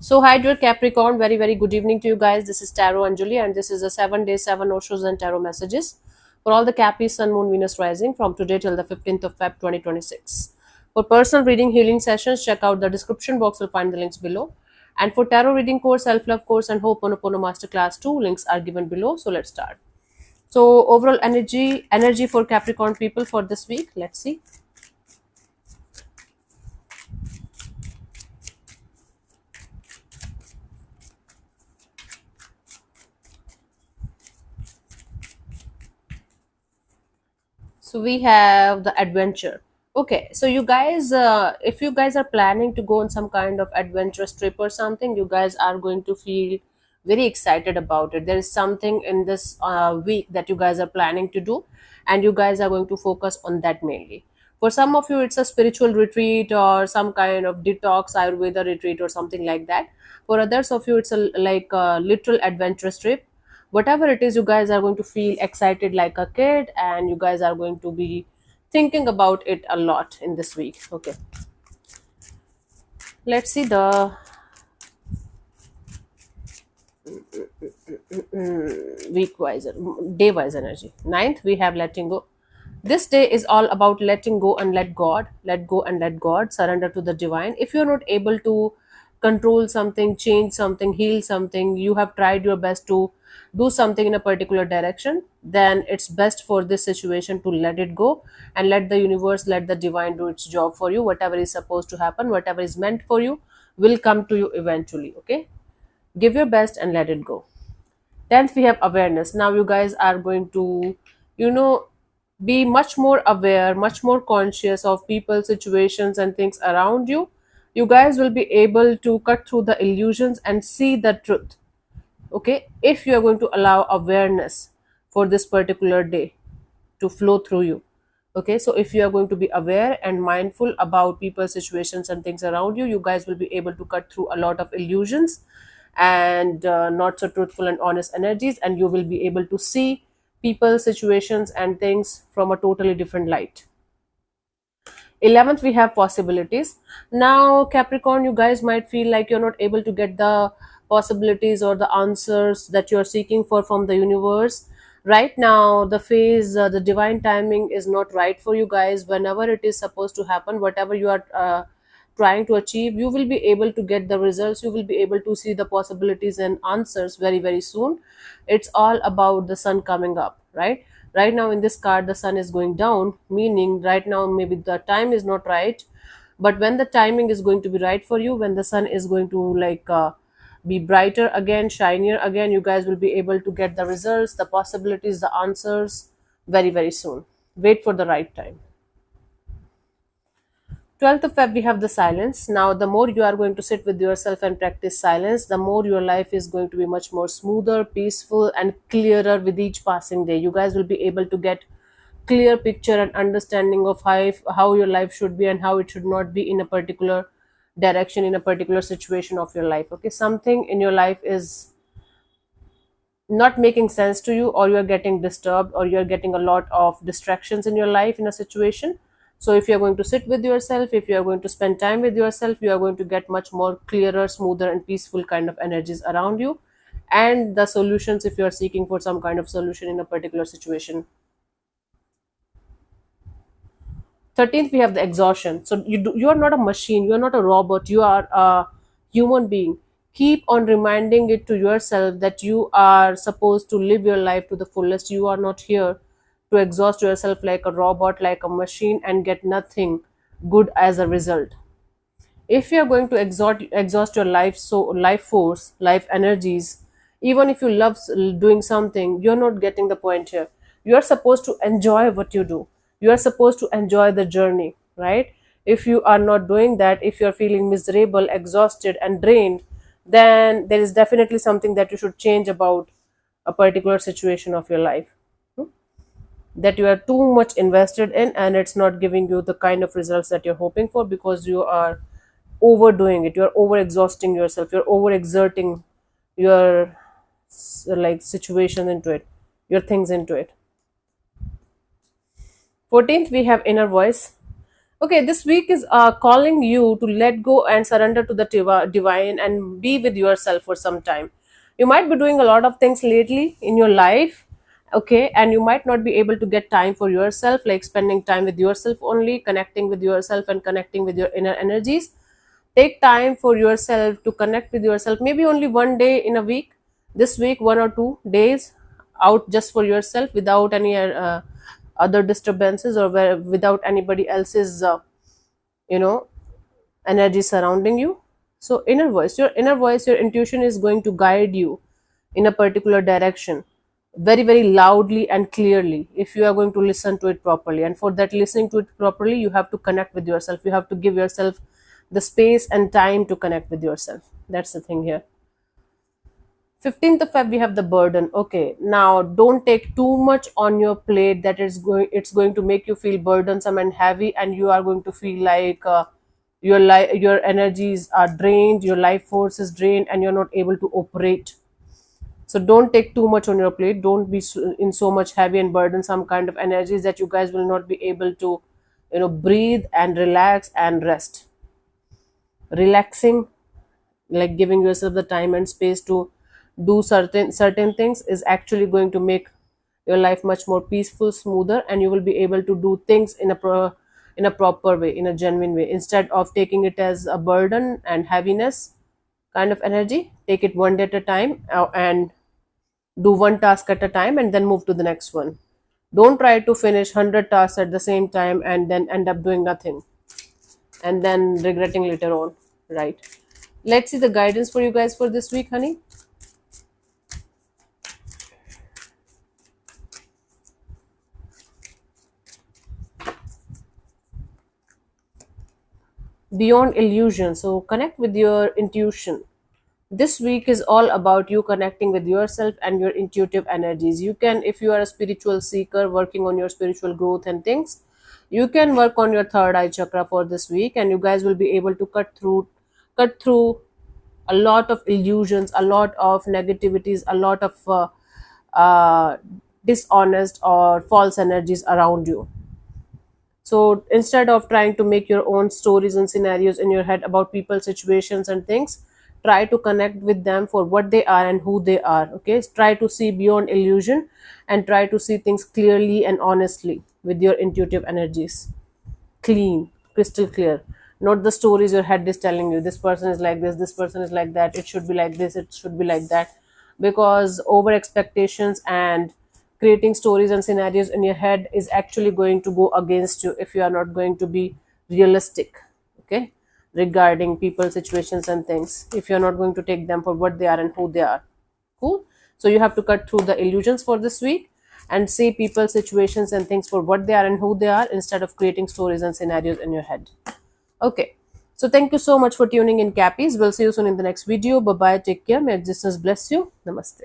So, hi, dear Capricorn. Very, very good evening to you guys. This is Tarot Anjali, and this is the 7 day, 7 Oshos and Tarot messages for all the Capri Sun, Moon, Venus rising from today till the 15th of Feb 2026. For personal reading, healing sessions, check out the description box. You'll find the links below. And for tarot reading course, self love course, and Ho'oponopono masterclass 2, links are given below. So, let's start. So, overall energy for Capricorn people for this week. Let's see. So we have the adventure. Okay, so you guys, if you guys are planning to go on some kind of adventurous trip or something, you guys are going to feel very excited about it. There is something in this week that you guys are planning to do, and you guys are going to focus on that mainly. For some of you, it's a spiritual retreat or some kind of detox Ayurveda retreat or something like that. For others of you, it's like a literal adventurous trip. Whatever it is, you guys are going to feel excited like a kid, and you guys are going to be thinking about it a lot in this week. Okay, let's see the week wise, day wise energy. Ninth, we have letting go. This day is all about letting go and let God, let go and let God, surrender to the divine. If you're not able to control something, change something, heal something, you have tried your best to do something in a particular direction, then it's best for this situation to let it go and let the universe, let the divine do its job for you. Whatever is supposed to happen, whatever is meant for you, will come to you eventually. Okay, give your best and let it go. 10th, we have awareness. Now you guys are going to, you know, be much more aware, much more conscious of people, situations, and things around you. You guys will be able to cut through the illusions and see the truth. Okay, if you are going to allow awareness for this particular day to flow through you. Okay, so if you are going to be aware and mindful about people, situations, and things around you, you guys will be able to cut through a lot of illusions and not so truthful and honest energies, and you will be able to see people, situations, and things from a totally different light. 11th, we have possibilities. Now, Capricorn, you guys might feel like you're not able to get the possibilities or the answers that you're seeking for from the universe. Right now, the phase, the divine timing is not right for you guys. Whenever it is supposed to happen, whatever you are trying to achieve, you will be able to get the results. You will be able to see the possibilities and answers very, very soon. It's all about the sun coming up, right? Right now in this card, the sun is going down, meaning right now maybe the time is not right, but when the timing is going to be right for you, when the sun is going to be brighter again, shinier again, you guys will be able to get the results, the possibilities, the answers very, very soon. Wait for the right time. 12th of Feb, we have the silence. Now, the more you are going to sit with yourself and practice silence, the more your life is going to be much more smoother, peaceful, and clearer with each passing day. You guys will be able to get clear picture and understanding of how your life should be and how it should not be in a particular direction, in a particular situation of your life. Okay, something in your life is not making sense to you, or you're getting disturbed, or you're getting a lot of distractions in your life in a situation. So if you're going to sit with yourself, if you're going to spend time with yourself, you are going to get much more clearer, smoother, and peaceful kind of energies around you, and the solutions if you're seeking for some kind of solution in a particular situation. 13th, we have the exhaustion. So you are not a machine, you are not a robot, you are a human being. Keep on reminding it to yourself that you are supposed to live your life to the fullest. You are not here to exhaust yourself like a robot, like a machine, and get nothing good as a result. If you are going to exhaust your life, so life force, life energies, even if you love doing something, you're not getting the point here. You are supposed to enjoy what you do. You are supposed to enjoy the journey, right? If you are not doing that, if you're feeling miserable, exhausted, and drained, then there is definitely something that you should change about a particular situation of your life, that you are too much invested in, and it's not giving you the kind of results that you're hoping for, because you are overdoing it, you're over exhausting yourself, you're over exerting your like situation into it, your things into it. 14th, we have inner voice. Okay, this week is calling you to let go and surrender to the divine and be with yourself for some time. You might be doing a lot of things lately in your life, okay, and you might not be able to get time for yourself, like spending time with yourself only, connecting with yourself and connecting with your inner energies. Take time for yourself to connect with yourself, maybe only one day in a week. This week, 1 or 2 days out just for yourself without any other disturbances, or without anybody else's you know energy surrounding you. So inner voice, your intuition is going to guide you in a particular direction, very very loudly and clearly, if you are going to listen to it properly. And for that listening to it properly, you have to connect with yourself, you have to give yourself the space and time to connect with yourself. That's the thing here. 15th of Feb, we have the burden. Okay, now don't take too much on your plate that it's going to make you feel burdensome and heavy, and you are going to feel like your energies are drained, your life force is drained, and you're not able to operate. So don't take too much on your plate, don't be in so much heavy and burdensome kind of energies that you guys will not be able to breathe and relax and rest. Relaxing, like giving yourself the time and space to do certain things, is actually going to make your life much more peaceful, smoother, and you will be able to do things in a proper way, in a genuine way, instead of taking it as a burden and heaviness kind of energy. Take it one day at a time, and do one task at a time, and then move to the next one. Don't try to finish 100 tasks at the same time and then end up doing nothing and then regretting later on, right? Let's see the guidance for you guys for this week, honey. Beyond illusion. So connect with your intuition. This week is all about you connecting with yourself and your intuitive energies. You can, if you are a spiritual seeker working on your spiritual growth and things, you can work on your third eye chakra for this week, and you guys will be able to cut through a lot of illusions, a lot of negativities, a lot of uh, dishonest or false energies around you. So instead of trying to make your own stories and scenarios in your head about people, situations, and things, try to connect with them for what they are and who they are. Okay, try to see beyond illusion and try to see things clearly and honestly with your intuitive energies. Clean, crystal clear, not the stories your head is telling you. This person is like this person is like that, it should be like this, it should be like that. Because over expectations and creating stories and scenarios in your head is actually going to go against you if you are not going to be realistic, okay, regarding people, situations, and things, if you're not going to take them for what they are and who they are. Cool. So you have to cut through the illusions for this week and see people, situations, and things for what they are and who they are, instead of creating stories and scenarios in your head. Okay. So thank you so much for tuning in, Cappies. We'll see you soon in the next video. Bye bye. Take care. May existence bless you. Namaste.